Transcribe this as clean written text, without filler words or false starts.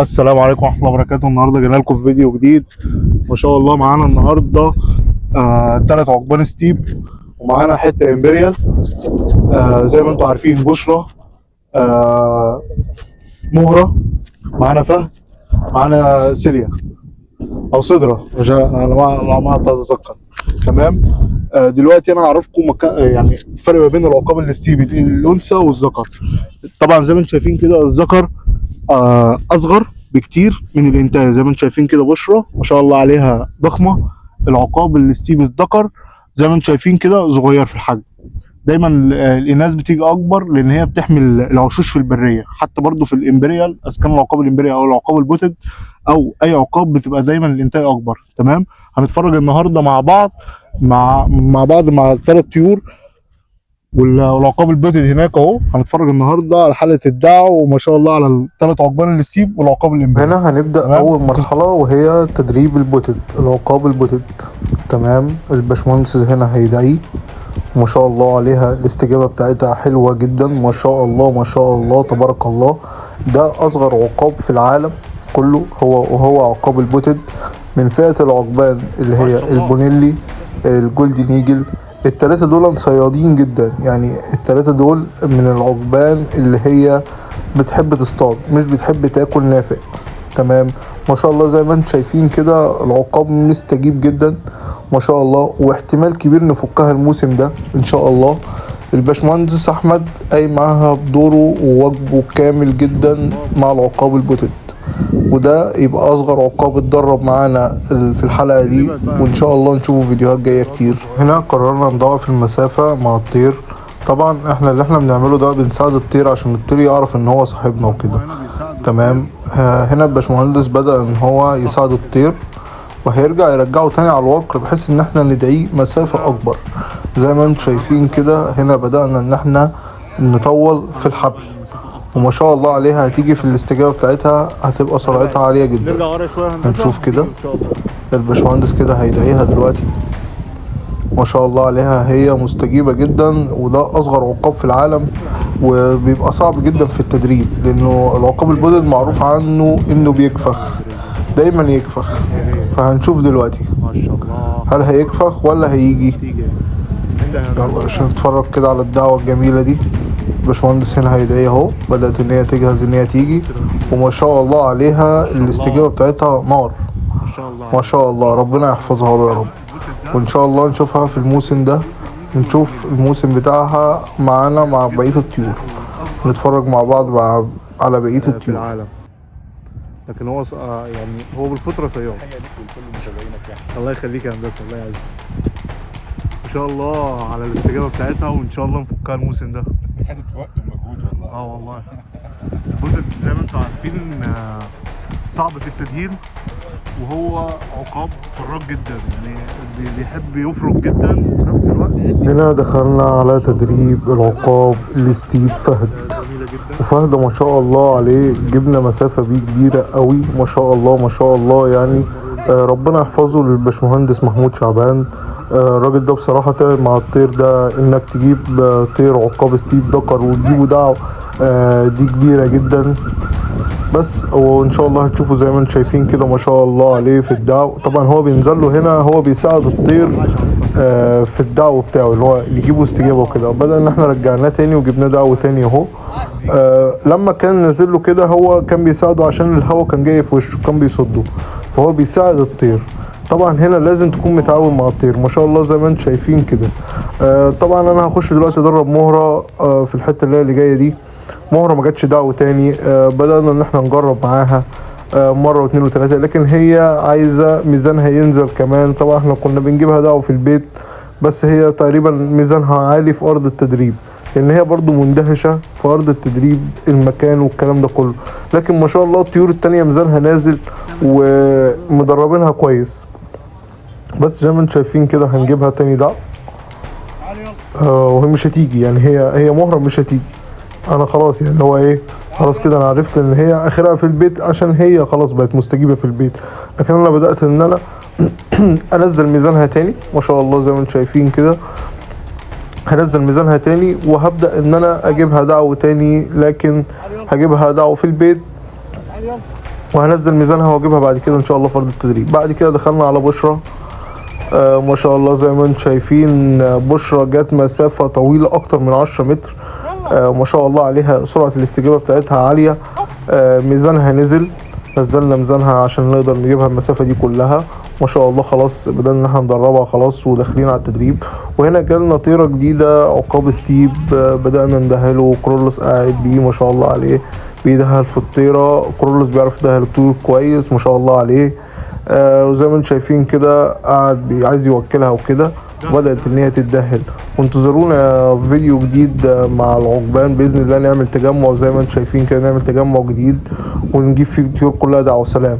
السلام عليكم ورحمة الله وبركاته. النهارده جينا لكم في فيديو جديد. ما شاء الله معانا النهارده تلات عقبان ستيب، ومعانا حتة امبريال زي ما انتم عارفين، بشرى، آه مهرة، معانا فهد، معانا سيليا او صدرة، مش انا ما اتذكر. تمام. دلوقتي انا هعرفكم يعني الفرق ما بين العقاب الستيب الانثى والذكر. طبعا زي ما انتم شايفين كده الذكر اصغر بكتير من الانتاج. زي ما انتم شايفين كده بشرة ما شاء الله عليها ضخمه. العقاب الستيف الذكر زي ما انتم شايفين كده صغير في الحجم. دايما الاناث بتيجي اكبر لان هي بتحمل العشوش في البريه. حتى برضو في الامبريال، اذا كان العقاب الامبريال او العقاب البوتد او اي عقاب، بتبقى دايما الانتاج اكبر. تمام. هنتفرج النهارده مع بعض مع الثلاث طيور والعقاب البيض هناك اهو. هنتفرج النهارده على حلقه الدعوه، وما شاء الله على الثلاث عقبان الستيب والعقاب الامبيريال. هنا هنبدأ تمام؟ أول مرحلة وهي تدريب البوتد، العقاب البوتد. تمام. الباشمهندس هنا هيدعي، ما شاء الله عليها الاستجابة بتاعتها حلوة جدا، ما شاء الله ما شاء الله تبارك الله. ده أصغر عقاب في العالم كله، وهو عقاب البوتد من فئة العقبان اللي هي البونيلي، الجولدن ايجل. التلاتة دول صيادين جدا، يعني التلاتة دول من العقبان اللي هي بتحب تصطاد، مش بتحب تاكل نافق. تمام. ما شاء الله زي ما انتم شايفين كده العقاب مستجيب جدا ما شاء الله، واحتمال كبير نفكها الموسم ده ان شاء الله. الباشمهندس احمد قايم معاها بدوره وواجبه كامل جدا مع العقاب البوتد، وده يبقى اصغر عقاب اتدرب معانا في الحلقه دي، وان شاء الله نشوفه فيديوهات جايه كتير. هنا قررنا نضاعف المسافه مع الطير. طبعا اللي احنا بنعمله ده بنساعد الطير عشان الطير يعرف ان هو صاحبنا وكده. تمام. هنا الباشمهندس بدأ ان هو يساعد الطير، وهيرجع يرجعه تاني على الوقر بحيث ان احنا ندعيه مسافة اكبر. زي ما انتم شايفين كده هنا بدأنا ان احنا نطول في الحبل، وما شاء الله عليها هتيجي في الاستجابة بتاعتها هتبقى سرعتها عالية جدا. هنشوف كده الباشمهندس كده هيدعيها دلوقتي. ما شاء الله عليها هي مستجيبة جدا، وده أصغر عقاب في العالم، وبيبقى صعب جدا في التدريب لأنه العقاب البودد معروف عنه إنه بيكفخ، دايما يكفخ. فهنشوف دلوقتي هل هيكفخ ولا هيجي. يلا عشان نتفرج كده على الدعوة الجميلة دي. الباشمهندس هنا هيدعي اهو، بدأت إن هي تجهز إن هي تيجي، وما شاء الله عليها الاستجابة بتاعتها نار ما شاء الله. ربنا يحفظها له يا رب، وان شاء الله نشوفها في الموسم ده، نشوف الموسم بتاعها معانا مع بقية الطيور، نتفرج مع بعض على بقية الطيور. لكن هو يعني هو بالفطره صياد. الله يخليك يا هندسه، الله يعزك. ما شاء الله على الاستجابه بتاعتها، وان شاء الله نفكها الموسم ده. خدت وقت ومجهود والله. والله بوتد زي ما انتم عارفين صعب في التدهير، وهو عقاب فراك جدا، يعني بيحب يفرك جدا في نفس الوقت. هنا دخلنا على تدريب العقاب الستيب فهد، وفهد ما شاء الله عليه جبنا مسافة بيه كبيرة قوي ما شاء الله ما شاء الله. يعني ربنا يحفظه للباشمهندس محمود شعبان. الراجل ده بصراحة تعب مع الطير ده. انك تجيب طير عقاب ستيب ذكر وتجيبه دعو دي كبيرة جدا. بس وان شاء الله هتشوفوا زي ما انتم شايفين كده ما شاء الله عليه في الدعو. طبعا هو بينزل له هنا، هو بيساعد الطير في الدعو بتاعه اللي هو يجيبوا استجابه وكده. بدأ ان احنا رجعناه تاني وجبناه دعو تاني اهو. لما كان نازل له كده هو كان بيساعده عشان الهواء كان جاي في وشه كان بيصده، فهو بيساعد الطير. طبعا هنا لازم تكون متعاون مع الطير ما شاء الله زي ما انتم شايفين كده. طبعا انا هخش دلوقتي ادرب مهرة في الحته اللي جايه دي. مهرة ما جاتش دعوة تاني. بدأنا ان احنا نجرب معاها مرة واثنين وثلاثة، لكن هي عايزة ميزانها ينزل كمان. طبعا احنا كنا بنجيبها دعوة في البيت، بس هي تقريبا ميزانها عالي في ارض التدريب، لان هي برضو مندهشة في ارض التدريب المكان والكلام ده كله. لكن ما شاء الله الطيور التانية ميزانها نازل ومدربينها كويس. بس زي ما انتم شايفين كده هنجيبها تاني دعوة. وهي مش هتيجي، يعني هي مهرة مش هتيجي. انا خلاص يعني هو ايه، خلاص كده انا عرفت ان هي اخرها في البيت عشان هي خلاص بقت مستجيبة في البيت. لكن انا بدأت ان انا انزل ميزانها تاني ما شاء الله زي ما انتم شايفين كده. هنزل ميزانها تاني وهبدأ ان انا اجيبها دعوة تاني، لكن هجيبها دعوة في البيت وهنزل ميزانها واجيبها بعد كده ان شاء الله فرد التدريب. بعد كده دخلنا على بشرى. ما شاء الله زي ما انتم شايفين بشرى جت مسافة طويلة اكتر من 10 متر. ما شاء الله عليها، سرعة الاستجابة بتاعتها عالية. ميزانها نزلنا ميزانها عشان نقدر نجيبها المسافة دي كلها. ما شاء الله خلاص بدأنا ان احنا ندربها خلاص وداخلين على التدريب. وهنا جالنا طيرة جديدة عقاب ستيب، بدأنا ندهله. كرولوس قاعد بيه ما شاء الله عليه بيدهل في الطيرة. كرولوس بيعرف يدهل الطيور كويس ما شاء الله عليه. وزي ما انتم شايفين كده قاعد عايز يوكلها وكده، وبدأت ان هي تتدهل. وانتظرونا في فيديو جديد مع العقبان باذن الله، نعمل تجمع زي ما انتم شايفين كده، نعمل تجمع جديد ونجيب فيه الطيور كلها. دعوة سلام.